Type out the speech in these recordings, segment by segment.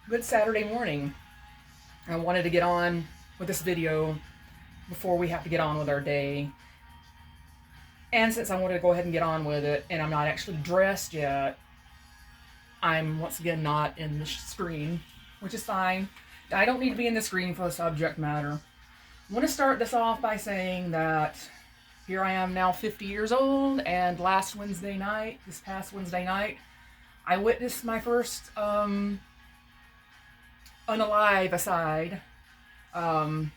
Good Saturday morning. I wanted to get on with this video before we have to get on with our day. And since I wanted to go ahead and get on with it, and I'm not actually dressed yet, I'm once again not in the screen, which is fine. I don't need to be in the screen for the subject matter. I want to start this off by saying that here I am now 50 years old, and this past Wednesday night, I witnessed my first unalive-icide. Um,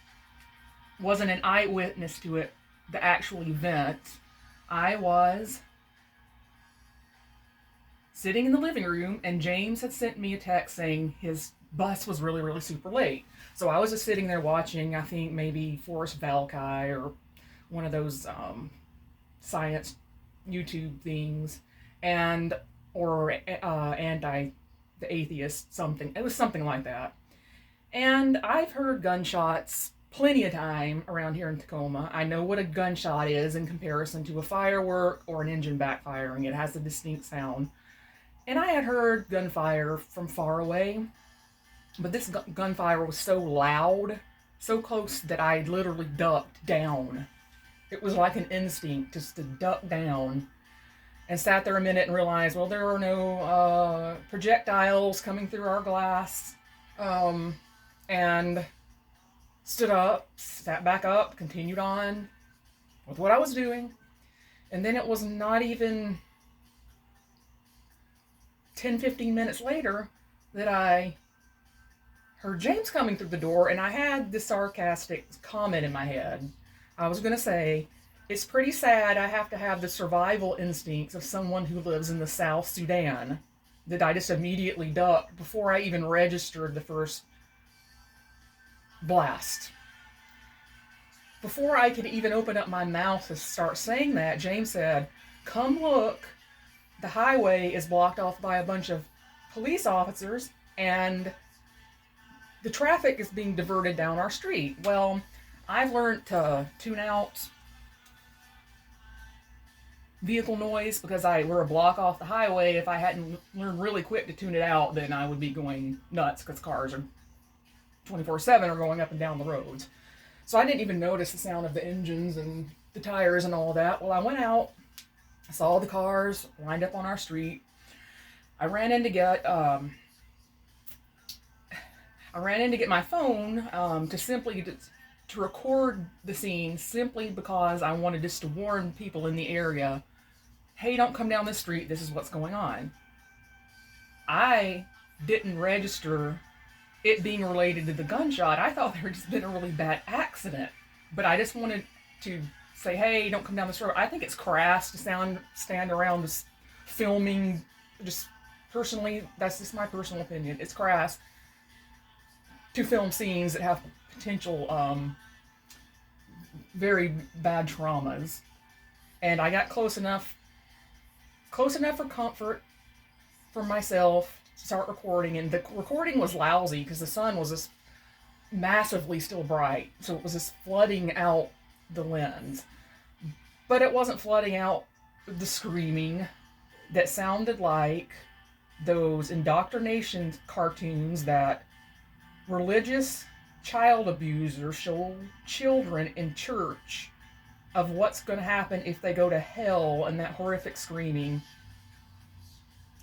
wasn't an eyewitness to it, the actual event. I was sitting in the living room, and James had sent me a text saying his bus was really, really super late. So I was just sitting there watching, I think maybe Forrest Valkai or one of those science YouTube things, and or anti the atheist something. It was something like that. And I've heard gunshots plenty of time around here in Tacoma. I know what a gunshot is in comparison to a firework or an engine backfiring. It has a distinct sound. And I had heard gunfire from far away, but this gunfire was so loud, so close that I literally ducked down. It was like an instinct just to duck down and sat there a minute and realized, well, there are no projectiles coming through our glass. And stood up, sat back up, continued on with what I was doing. And then it was not even 10-15 minutes later that I heard James coming through the door, and I had this sarcastic comment in my head. I was going to say, it's pretty sad I have to have the survival instincts of someone who lives in the South Sudan that I just immediately ducked before I even registered the first blast. Before I could even open up my mouth to start saying that, James said, "Come look, the highway is blocked off by a bunch of police officers, and the traffic is being diverted down our street." Well, I've learned to tune out vehicle noise because we're a block off the highway. If I hadn't learned really quick to tune it out, then I would be going nuts because cars are 24/7 are going up and down the roads. So I didn't even notice the sound of the engines and the tires and all that. Well, I went out, saw the cars lined up on our street. I ran in to get my phone to record the scene, simply because I wanted just to warn people in the area, hey, don't come down this street, this is what's going on. I didn't register it being related to the gunshot. I thought there had just been a really bad accident, but I just wanted to say, hey, don't come down this road. I think it's crass to stand around just filming. Just personally, that's just my personal opinion. It's crass to film scenes that have potential very bad traumas. And I got close enough for comfort for myself to start recording, and the recording was lousy because the sun was just massively still bright, so it was just flooding out the lens. But it wasn't flooding out the screaming that sounded like those indoctrination cartoons that religious child abusers show children in church of what's going to happen if they go to hell, and that horrific screaming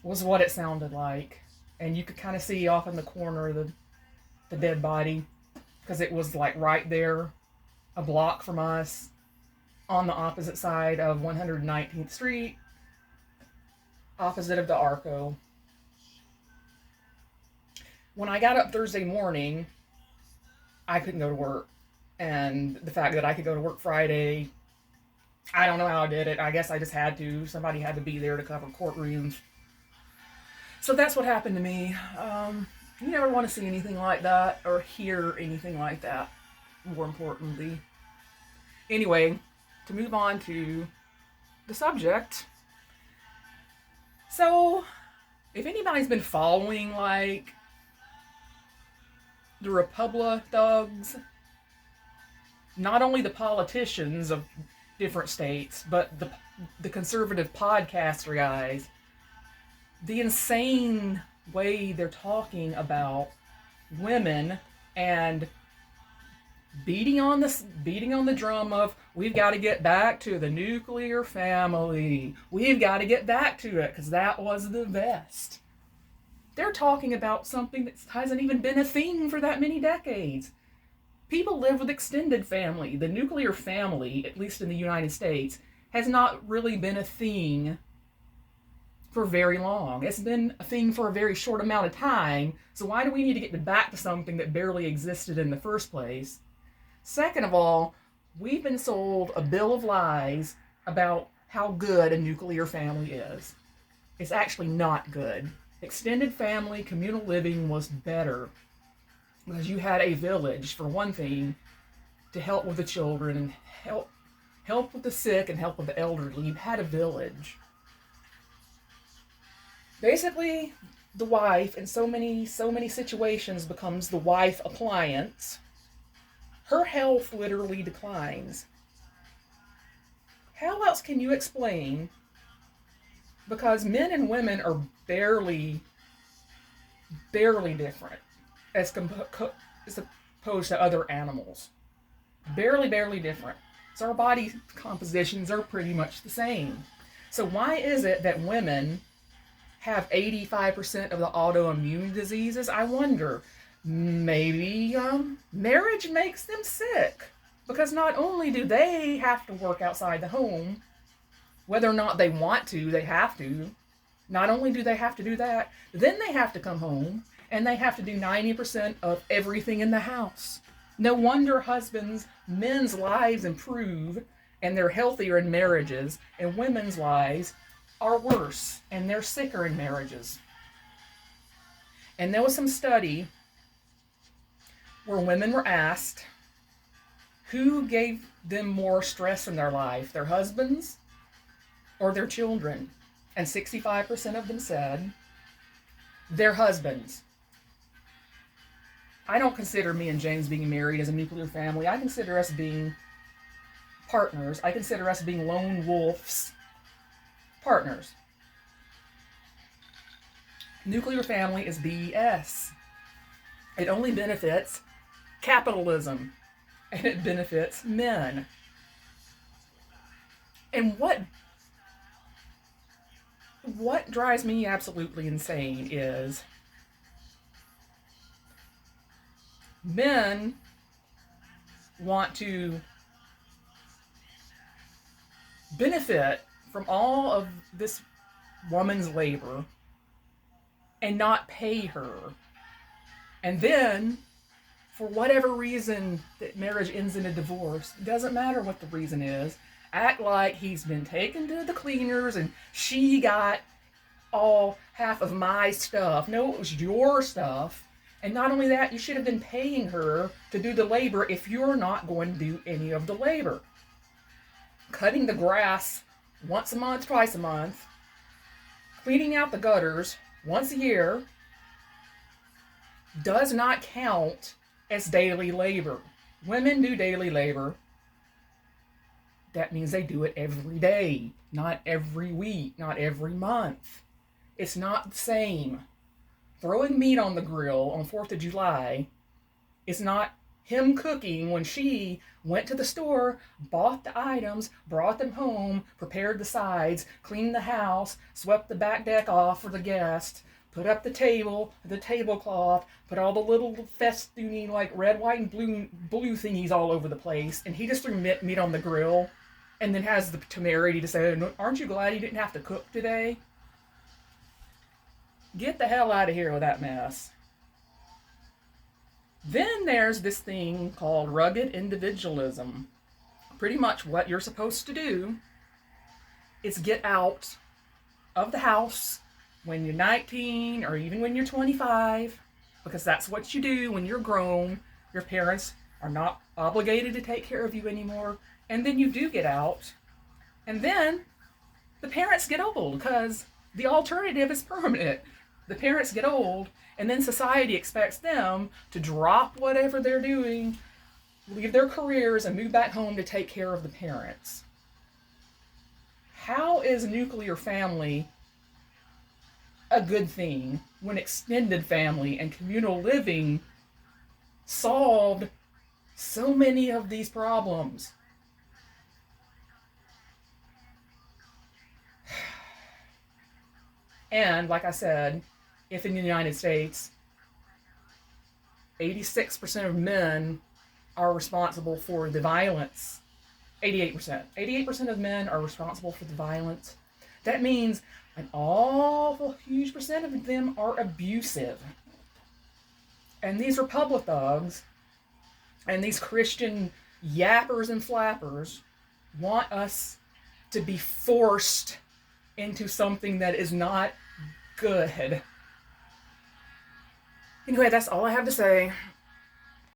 was what it sounded like. And you could kind of see off in the corner the dead body, because it was like right there, a block from us, on the opposite side of 119th Street, opposite of the Arco. When I got up Thursday morning, I couldn't go to work. And the fact that I could go to work Friday, I don't know how I did it. I guess I just had to. Somebody had to be there to cover courtrooms. So that's what happened to me. You never want to see anything like that or hear anything like that, more importantly. Anyway, to move on to the subject. So, if anybody's been following, like, the Republic thugs, not only the politicians of different states, but the conservative podcaster guys, the insane way they're talking about women and beating on the drum of we've got to get back to the nuclear family. We've got to get back to it because that was the best. They're talking about something that hasn't even been a thing for that many decades. People live with extended family. The nuclear family, at least in the United States, has not really been a thing for very long. It's been a thing for a very short amount of time. So why do we need to get back to something that barely existed in the first place? Second of all, we've been sold a bill of lies about how good a nuclear family is. It's actually not good. Extended family, communal living was better because you had a village, for one thing, to help with the children and help with the sick and help with the elderly. You had a village. Basically, the wife in so many situations becomes the wife appliance. Her health literally declines. How else can you explain? Because men and women are barely different as opposed to other animals. Barely different. So our body compositions are pretty much the same. So why is it that women have 85% of the autoimmune diseases? I wonder. Maybe marriage makes them sick. Because not only do they have to work outside the home, whether or not they want to, they have to. Not only do they have to do that, then they have to come home and they have to do 90% of everything in the house. No wonder men's lives improve and they're healthier in marriages, and women's lives are worse and they're sicker in marriages. And there was some study where women were asked who gave them more stress in their life, their husbands or their children. And 65% of them said their husbands. I don't consider me and James being married as a nuclear family. I consider us being partners. I consider us being lone wolves. Partners. Nuclear family is BS. It only benefits capitalism, and it benefits men. And what drives me absolutely insane is men want to benefit from all of this woman's labor and not pay her. And then, for whatever reason that marriage ends in a divorce, it doesn't matter what the reason is, act like he's been taken to the cleaners and she got all half of my stuff. No, it was your stuff. And not only that, you should have been paying her to do the labor if you're not going to do any of the labor. Cutting the grass once a month, twice a month, cleaning out the gutters once a year does not count as daily labor. Women do daily labor. That means they do it every day, not every week, not every month. It's not the same. Throwing meat on the grill on 4th of July is not him cooking when she went to the store, bought the items, brought them home, prepared the sides, cleaned the house, swept the back deck off for the guest, put up the table, the tablecloth, put all the little festoony like red, white, and blue thingies all over the place, and he just threw meat on the grill and then has the temerity to say, aren't you glad you didn't have to cook today? Get the hell out of here with that mess. Then there's this thing called rugged individualism. Pretty much what you're supposed to do is get out of the house when you're 19 or even when you're 25, because that's what you do when you're grown. Your parents are not obligated to take care of you anymore. And then you do get out. And then the parents get old because the alternative is permanent. The parents get old, and then society expects them to drop whatever they're doing, leave their careers, and move back home to take care of the parents. How is nuclear family a good thing when extended family and communal living solved so many of these problems. And like I said, if in the United States 86% of men are responsible for the violence, 88% of men are responsible for the violence, that means an awful huge percent of them are abusive. And these Republicans and these Christian yappers and flappers want us to be forced into something that is not good. Anyway, that's all I have to say.